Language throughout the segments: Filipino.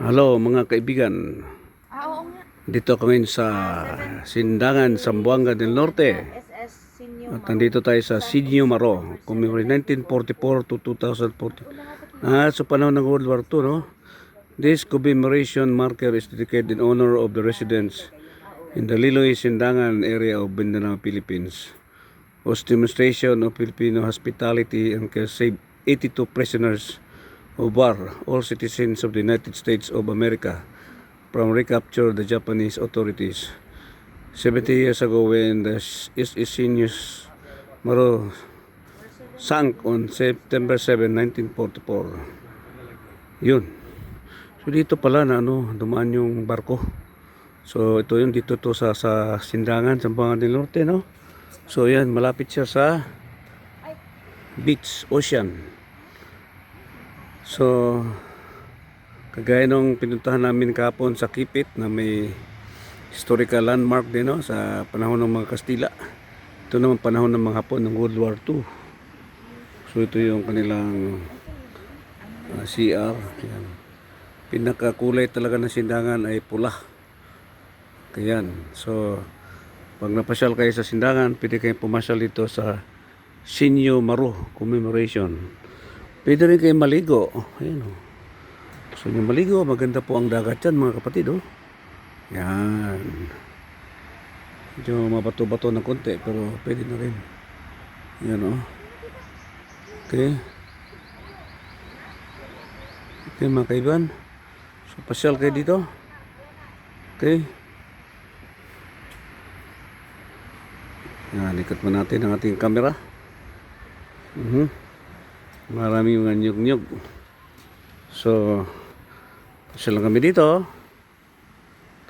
Hello mga kaibigan. Oo nga. Dito kami sa Sindangan, Zamboanga del Norte. At nandito tayo sa Sinyo Maro, commemorating 1944 to 2040. Sa panahon ng World War II, no? This commemoration marker is dedicated in honor of the residents in the Liloy, Sindangan area of Mindanao, Philippines, whose demonstration of Filipino hospitality and care saved 82 prisoners of war, all citizens of the United States of America, from recapture the Japanese authorities 70 years ago when the Sinyo Maro sank on September 7, 1944. Yun. So dito pala na dumaan yung barko. So ito yun, dito to sa Sindangan, Zamboanga del Norte, no? So yan, malapit siya sa beach, ocean. So kagaya nung pinuntahan namin kahapon sa Kipit na may historical landmark din, no, sa panahon ng mga Kastila. Ito naman panahon ng mga Hapon ng World War II. So ito yung kanilang CR. Yan. Pinakakulay talaga ng Sindangan ay pula. Kayan. So pag napasyal kayo sa Sindangan, pwede kayong pumasyal dito sa Sinyo Maro commemoration. Pwede rin kayo maligo. Ayan, oh. Gusto nyo maligo, maganda po ang dagat yan mga kapatid. Oh. Yan. Medyo mabato-bato ng konti pero pwede na rin. Yan, oh. Okay. Okay mga kaibigan. So pasyal kayo dito. Okay. Yan, ikat mo natin ang ating camera. Maraming mga nyug-nyug. So pasyal lang kami dito.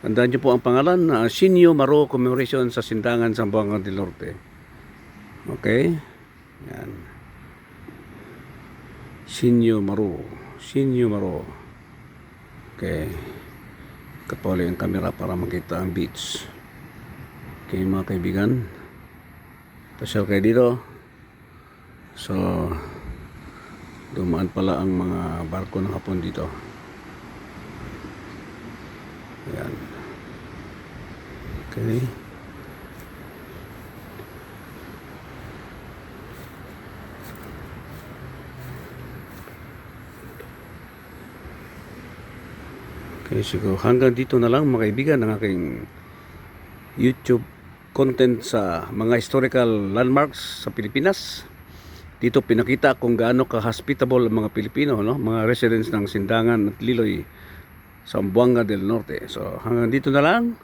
Tandaan niyo po ang pangalan, Sinyo Maro commemoration sa Sindangan, Zamboanga del Norte. Okay? Yan. Sinyo Maro. Sinyo Maro. Okay. Kapali ang camera para makita ang beach. Okay mga kaibigan. Pasyal kayo dito. So dumaan pala ang mga barko ng Hapon dito. Ayan. Okay. Okay, siguro hanggang dito na lang mga kaibigan ang aking YouTube content sa mga historical landmarks sa Pilipinas. Dito pinakita kung gaano ka-hospitable ang mga Pilipino, no? Mga residents ng Sindangan at Liloy, Zamboanga del Norte. So hanggang dito na lang.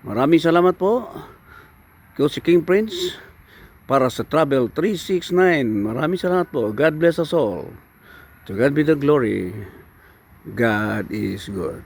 Maraming salamat po. Ko si King Prince para sa Travel 369. Maraming salamat po. God bless us all. To God be the glory. God is good.